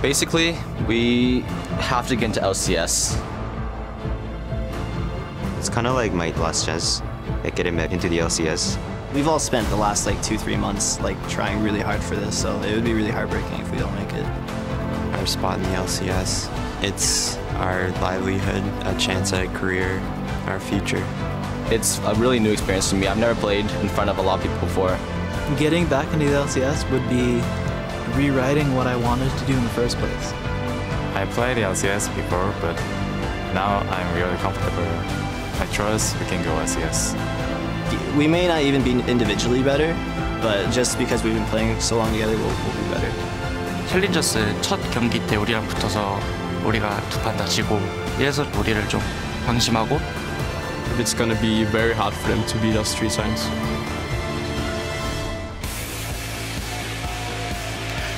Basically, we have to get into LCS. It's kind of like my last chance at getting back into the LCS. We've all spent the last like 2-3 months like trying really hard for this, so it would be really heartbreaking if we don't make it. Our spot in the LCS, it's our livelihood, a chance at a career, our future. It's a really new experience for me. I've never played in front of a lot of people before. Getting back into the LCS would be rewriting what I wanted to do in the first place. I played the LCS before, but now I'm really comfortable. I trust we can go LCS. We may not even be individually better, but just because we've been playing so long together, we'll be better. 챌린저스 첫 경기 때 우리랑 붙어서 우리가 2판 다 지고 이래서 우리를 좀 방심하고 It's going to be very hard for them to beat us 3 times.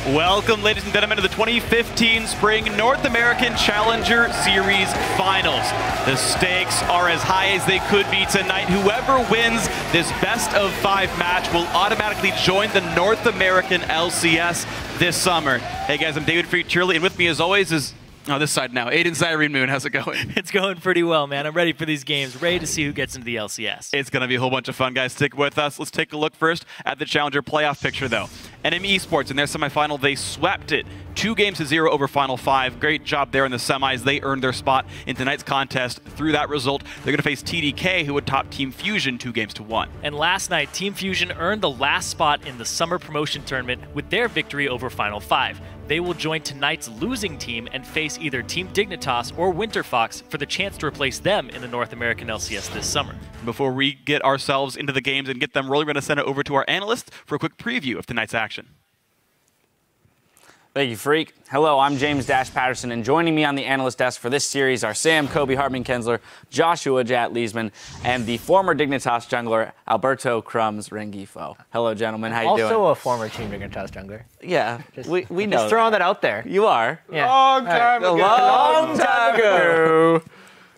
Welcome, ladies and gentlemen, to the 2015 Spring North American Challenger Series Finals. The stakes are as high as they could be tonight. Whoever wins this best-of-5 match will automatically join the North American LCS this summer. Hey guys, I'm David Freak-Churley, and with me as always is, this side now, Aiden Cyrene Moon. How's it going? It's going pretty well, man. I'm ready for these games, ready to see who gets into the LCS. It's going to be a whole bunch of fun, guys. Stick with us. Let's take a look first at the Challenger playoff picture, though. NM eSports, in their semifinal, they swept it 2-0 over Final 5. Great job there in the semis. They earned their spot in tonight's contest. Through that result, they're going to face TDK, who would top Team Fusion 2-1. And last night, Team Fusion earned the last spot in the Summer Promotion Tournament with their victory over Final 5. They will join tonight's losing team and face either Team Dignitas or Winter Fox for the chance to replace them in the North American LCS this summer. Before we get ourselves into the games and get them rolling, we're going to send it over to our analyst for a quick preview of tonight's action. Thank you, Freak. Hello, I'm James Dash Patterson, and joining me on the analyst desk for this series are Sam Kobe Hartman-Kensler, Joshua Jat Leesman, and the former Dignitas jungler, Alberto Crumbs Rengifo. Hello, gentlemen. How you doing? Also a former Team Dignitas jungler. Yeah, we know. Just throwing that out there. You are. Yeah. Long time ago. Long time ago.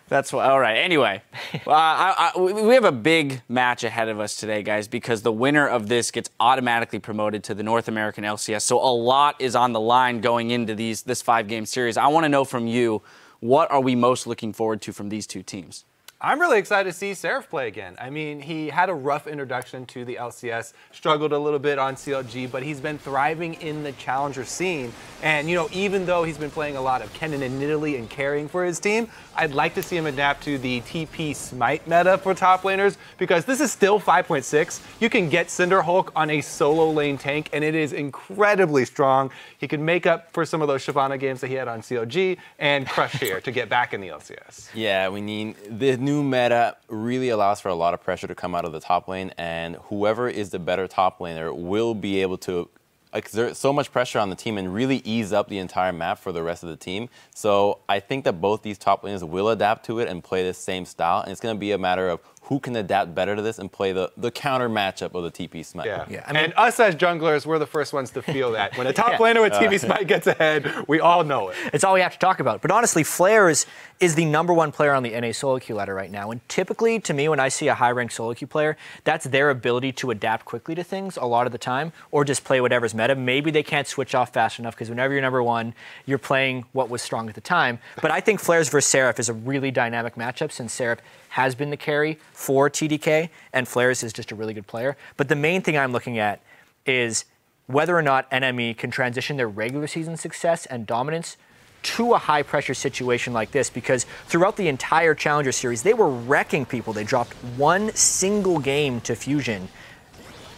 That's why. All right. Anyway, we have a big match ahead of us today, guys, because the winner of this gets automatically promoted to the North American LCS. So a lot is on the line going into this 5-game series. I want to know from you, what are we most looking forward to from these two teams? I'm really excited to see Seraph play again. I mean, he had a rough introduction to the LCS, struggled a little bit on CLG, but he's been thriving in the challenger scene. And, you know, even though he's been playing a lot of Kennen and Nidalee and carrying for his team, I'd like to see him adapt to the TP Smite meta for top laners, because this is still 5.6. You can get Cinderhulk on a solo lane tank, and it is incredibly strong. He could make up for some of those Shyvana games that he had on CLG and crush here to get back in the LCS. Yeah, we need the new meta really allows for a lot of pressure to come out of the top lane, and whoever is the better top laner will be able to exert so much pressure on the team and really ease up the entire map for the rest of the team. So I think that both these top laners will adapt to it and play the same style, and it's going to be a matter of who can adapt better to this and play the counter matchup of the TP Smite. Yeah. I mean, and us as junglers, we're the first ones to feel that. When a top laner with TP Smite gets ahead, we all know it. It's all we have to talk about. But honestly, Flare is the #1 player on the NA solo queue ladder right now. And typically, to me, when I see a high-ranked solo queue player, that's their ability to adapt quickly to things a lot of the time, or just play whatever's meta. Maybe they can't switch off fast enough, because whenever you're #1, you're playing what was strong at the time. But I think Flares versus Seraph is a really dynamic matchup, since Seraph has been the carry for TDK, and Flares is just a really good player. But the main thing I'm looking at is whether or not NME can transition their regular season success and dominance to a high-pressure situation like this, because throughout the entire Challenger Series, they were wrecking people. They dropped one single game to Fusion,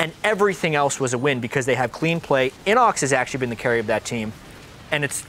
and everything else was a win because they have clean play. Inox has actually been the carry of that team, and it's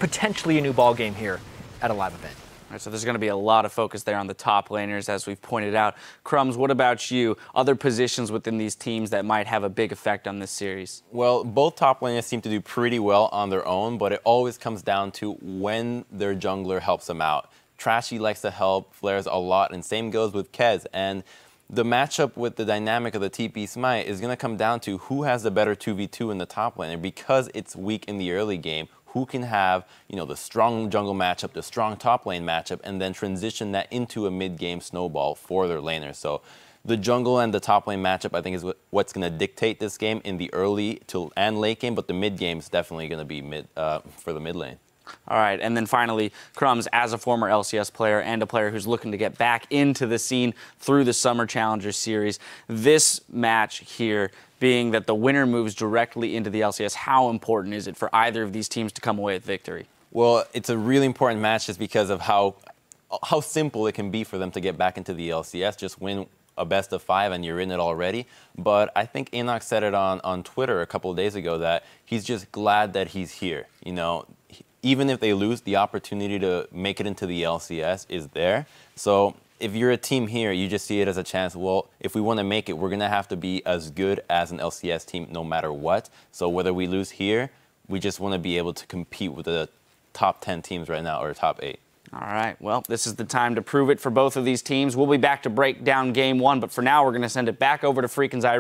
potentially a new ball game here at a live event. All right, so there's going to be a lot of focus there on the top laners, as we've pointed out. Crumbs, what about you? Other positions within these teams that might have a big effect on this series? Well, both top laners seem to do pretty well on their own, but it always comes down to when their jungler helps them out. Trashy likes to help Flares a lot, and same goes with Kez. And the matchup with the dynamic of the TP Smite is going to come down to who has the better 2v2 in the top laner, because it's weak in the early game. Who can have, you know, the strong jungle matchup, the strong top lane matchup, and then transition that into a mid-game snowball for their laners. So the jungle and the top lane matchup, I think, is what's going to dictate this game in the early and late game, but the mid game is definitely going to be for the mid lane. All right, and then finally, Crumbs, as a former LCS player and a player who's looking to get back into the scene through the Summer Challenger Series, this match here being that the winner moves directly into the LCS, how important is it for either of these teams to come away with victory? Well, it's a really important match just because of how simple it can be for them to get back into the LCS. Just win a best of 5 and you're in it already. But I think NACS said it on Twitter a couple of days ago that he's just glad that he's here. You know, even if they lose, the opportunity to make it into the LCS is there. So if you're a team here, you just see it as a chance. Well, if we want to make it, we're going to have to be as good as an LCS team no matter what. So whether we lose here, we just want to be able to compete with the top 10 teams right now, or top 8. All right, well, this is the time to prove it for both of these teams. We'll be back to break down game 1, but for now, we're going to send it back over to Freakin's Irish.